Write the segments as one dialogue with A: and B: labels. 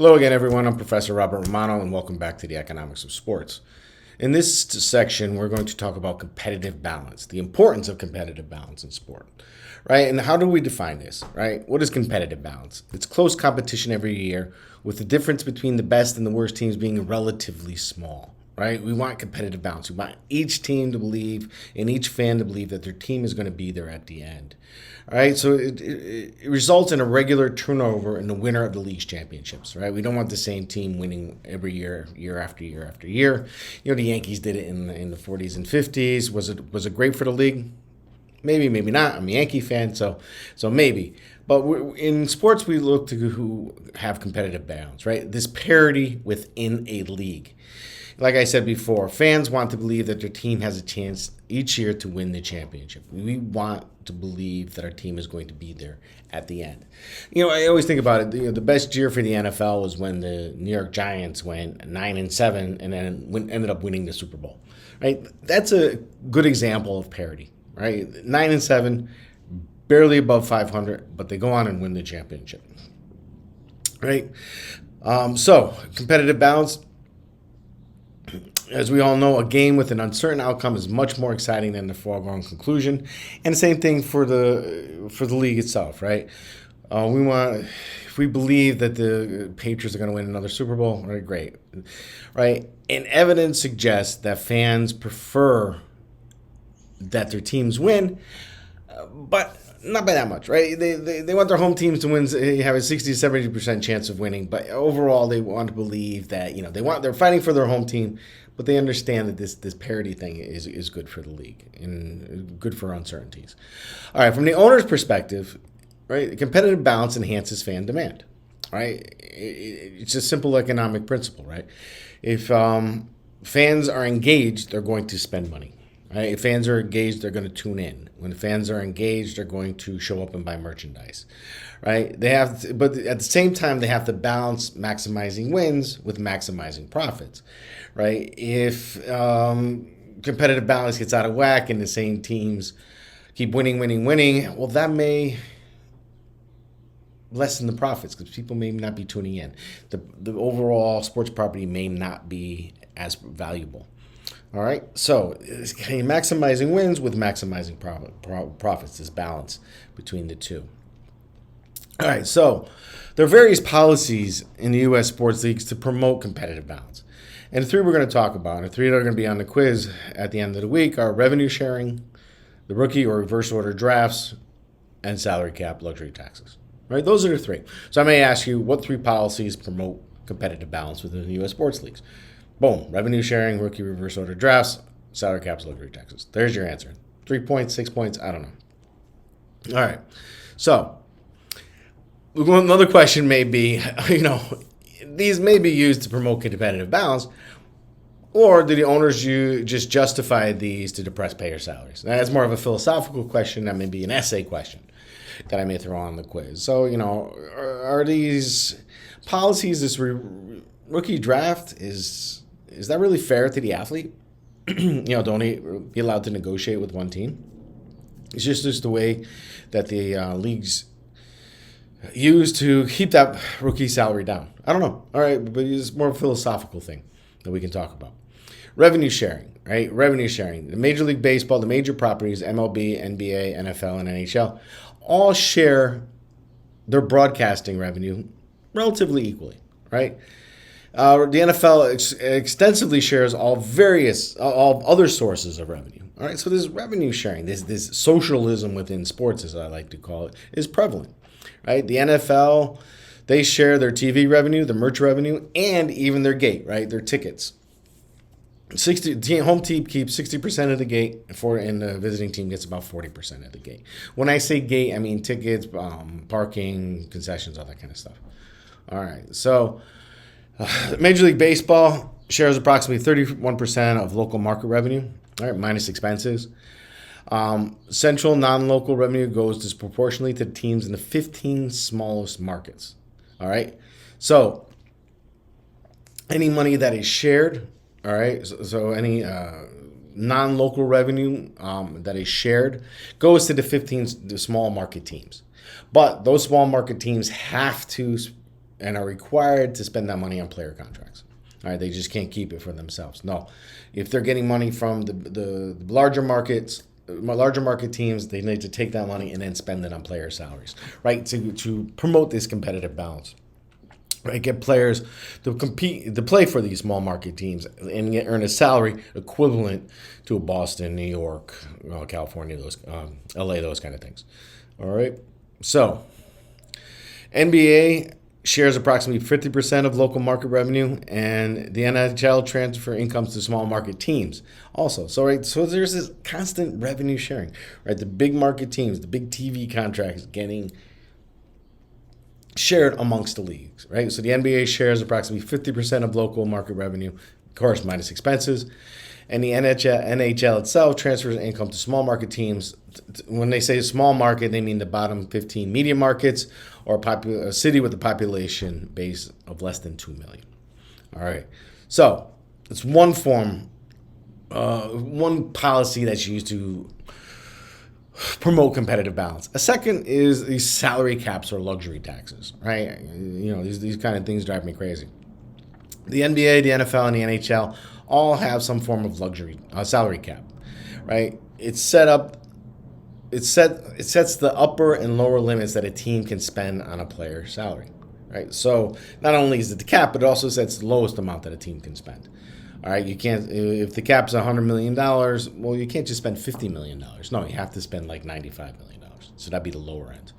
A: Hello again, everyone. I'm Professor Robert Romano, and welcome back to the Economics of Sports. In this section, we're going to talk about competitive balance, the importance of competitive balance in sport, right? And how do we define this, right? What is competitive balance? It's close competition every year, with the difference between the best and the worst teams being relatively small, right? We want competitive balance. We want each team to believe and each fan to believe that their team is going to be there at the end. All right, so it results in a regular turnover in the winner of the league's championships, right? We don't want the same team winning every year, year after year after year. You know, the Yankees did it in the 40s and 50s. Was it great for the league? Maybe, maybe not. I'm a Yankee fan, so maybe. But in sports, we look to who have competitive balance, right? This parity within a league. Like I said before, fans want to believe that their team has a chance each year to win the championship. We want to believe that our team is going to be there at the end. You know, I always think about it. The best year for the NFL was when the New York Giants went 9-7 and then ended up winning the Super Bowl. Right? That's a good example of parity. Right? 9-7, barely above 500, but they go on and win the championship. Right? So competitive balance. As we all know, a game with an uncertain outcome is much more exciting than the foregone conclusion, and the same thing for the league itself, right? If we believe that the Patriots are going to win another Super Bowl, right? Great, right? And evidence suggests that fans prefer that their teams win, but not by that much, right? They want their home teams to win, have a 60-70% chance of winning, but overall they want to believe that they're fighting for their home team, but they understand that this parity thing is good for the league and good for uncertainties. All right, from the owner's perspective, right, competitive balance enhances fan demand, right? It's a simple economic principle, right? If fans are engaged, they're going to spend money. Right? If fans are engaged, they're going to tune in. When fans are engaged, they're going to show up and buy merchandise, right? But at the same time, they have to balance maximizing wins with maximizing profits, right? If competitive balance gets out of whack and the same teams keep winning, well, that may lessen the profits because people may not be tuning in. The overall sports property may not be as valuable. All right, so maximizing wins with maximizing profits, this balance between the two. All right, so there are various policies in the U.S. sports leagues to promote competitive balance. And the three we're going to talk about, and the three that are going to be on the quiz at the end of the week, are revenue sharing, the rookie or reverse order drafts, and salary cap luxury taxes. Right, those are the three. So I may ask you, what three policies promote competitive balance within the U.S. sports leagues? Boom. Revenue sharing, rookie reverse order drafts, salary caps, luxury taxes. There's your answer. 3 points, 6 points, I don't know. All right. So another question may be, these may be used to promote competitive balance, or do the owners just justify these to depress payer salaries? Now, that's more of a philosophical question. That may be an essay question that I may throw on the quiz. So, are these policies, this rookie draft, is that really fair to the athlete? Don't they be allowed to negotiate with one team? It's just the way that the leagues use to keep that rookie salary down. I don't know. All right, but it's more of a philosophical thing that we can talk about. Revenue sharing, right? Revenue sharing. The Major League Baseball, the major properties, MLB, NBA, NFL, and NHL, all share their broadcasting revenue relatively equally, right? The NFL extensively shares all other sources of revenue. All right, so this revenue sharing, this socialism within sports, as I like to call it, is prevalent. Right, the NFL, they share their TV revenue, the merch revenue, and even their gate, right, their tickets. Home team keeps 60% of the gate, and the visiting team gets about 40% of the gate. When I say gate, I mean tickets, parking, concessions, all that kind of stuff. All right, so Major League Baseball shares approximately 31% of local market revenue, all right, minus expenses. Central non-local revenue goes disproportionately to teams in the 15 smallest markets. All right, so any money that is shared, all right, so any non-local revenue that is shared goes to the 15 small market teams. But those small market teams have to and are required to spend that money on player contracts. All right, they just can't keep it for themselves. No, if they're getting money from the larger market teams, they need to take that money and then spend it on player salaries, right? To promote this competitive balance, right? Get players to play for these small market teams and earn a salary equivalent to a Boston, New York, California, LA, those kind of things. All right, so NBA shares approximately 50% of local market revenue, and the NHL transfer incomes to small market teams also. So there's this constant revenue sharing, right? The big market teams, the big TV contracts getting shared amongst the leagues, right? So the NBA shares approximately 50% of local market revenue, of course, minus expenses. And the NHL itself transfers income to small market teams. When they say small market, they mean the bottom 15 media markets or a city with a population base of less than 2 million. All right. So it's one policy that's used to promote competitive balance. A second is these salary caps or luxury taxes, right? These kind of things drive me crazy. The NBA, the NFL, and the NHL all have some form of luxury salary cap, right? It sets the upper and lower limits that a team can spend on a player's salary, right? So not only is it the cap, but it also sets the lowest amount that a team can spend. All right, you can't, if the cap's $100 million, well, you can't just spend $50 million. No, you have to spend like $95 million. So that'd be the lower end.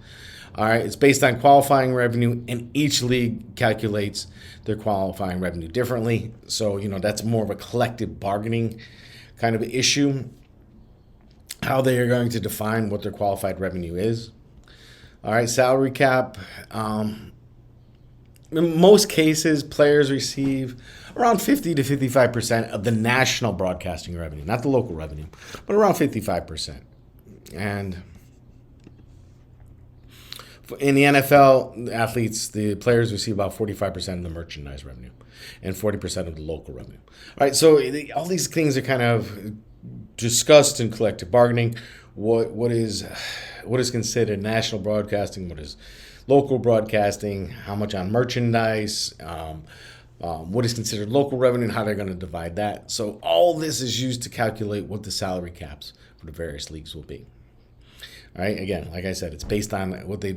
A: All right, it's based on qualifying revenue, and each league calculates their qualifying revenue differently. So, that's more of a collective bargaining kind of issue, how they are going to define what their qualified revenue is. All right, salary cap. In most cases, players receive around 50 to 55% of the national broadcasting revenue, not the local revenue, but around 55%. And in the NFL, the players receive about 45% of the merchandise revenue and 40% of the local revenue. All right, so all these things are kind of discussed in collective bargaining. What is considered national broadcasting? What is local broadcasting? How much on merchandise? What is considered local revenue and how they're going to divide that? So all this is used to calculate what the salary caps for the various leagues will be. All right. Again, like I said, it's based on what they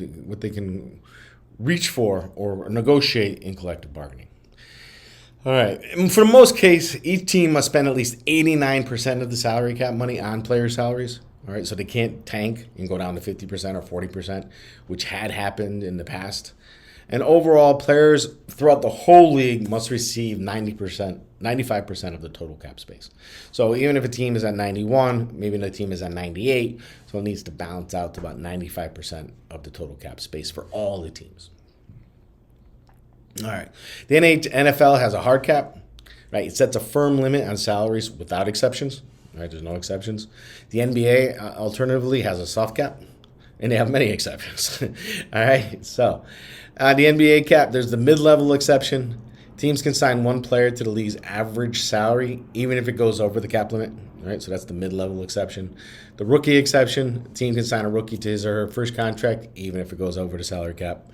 A: can reach for or negotiate in collective bargaining. All right. And for the most case, each team must spend at least 89% of the salary cap money on player salaries. All right. So they can't tank and go down to 50% or 40%, which had happened in the past. And overall, players throughout the whole league must receive 95% of the total cap space. So even if a team is at 91, maybe the team is at 98, so it needs to balance out to about 95% of the total cap space for all the teams. All right. The NFL has a hard cap, right? It sets a firm limit on salaries without exceptions, right? There's no exceptions. The NBA, alternatively, has a soft cap, and they have many exceptions. All right. So the NBA cap, there's the mid-level exception. Teams can sign one player to the league's average salary, even if it goes over the cap limit. All right, so that's the mid-level exception. The rookie exception, team can sign a rookie to his or her first contract, even if it goes over the salary cap.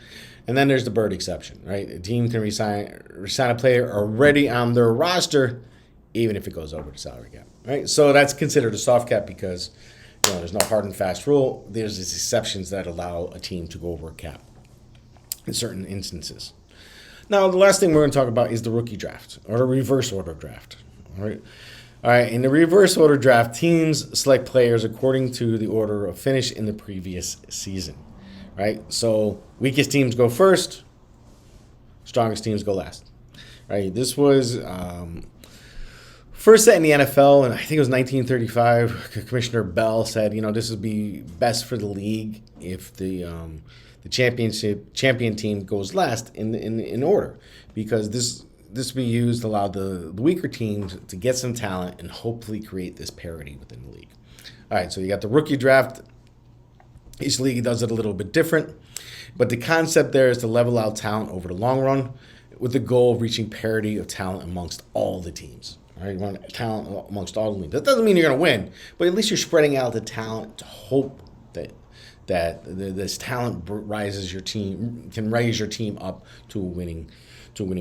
A: And then there's the bird exception, right? A team can resign a player already on their roster, even if it goes over the salary cap, right? So that's considered a soft cap because there's no hard and fast rule. There's these exceptions that allow a team to go over a cap in certain instances. Now, the last thing we're going to talk about is the rookie draft or the reverse order draft. All right. In the reverse order draft, teams select players according to the order of finish in the previous season. Right. So weakest teams go first, strongest teams go last. Right. This was first set in the NFL, and I think it was 1935. Commissioner Bell said, this would be best for the league if the champion team goes last in order, because this would be used to allow the weaker teams to get some talent and hopefully create this parity within the league. All right, so you got the rookie draft. Each league does it a little bit different, but the concept there is to level out talent over the long run with the goal of reaching parity of talent amongst all the teams. All right, you want talent amongst all the leagues. That doesn't mean you're going to win, but at least you're spreading out the talent to hope that that this talent can raise your team up to a winning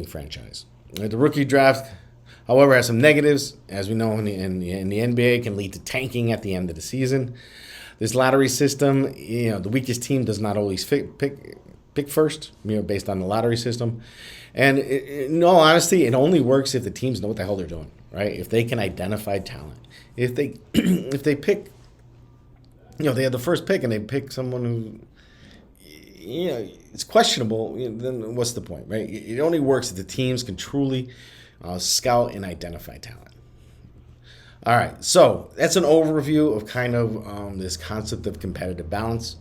A: franchise. The rookie draft, however, has some negatives, as we know in the NBA, can lead to tanking at the end of the season. This lottery system, the weakest team does not always pick first, based on the lottery system. And in all honesty, it only works if the teams know what the hell they're doing, right? If they can identify talent, if they pick, they have the first pick and they pick someone who, it's questionable, then what's the point, right? It only works if the teams can truly scout and identify talent. All right, so that's an overview of kind of this concept of competitive balance.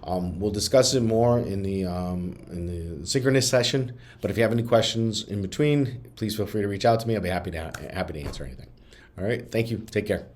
A: We'll discuss it more in the synchronous session. But if you have any questions in between, please feel free to reach out to me. I'll be happy to answer anything. All right, thank you. Take care.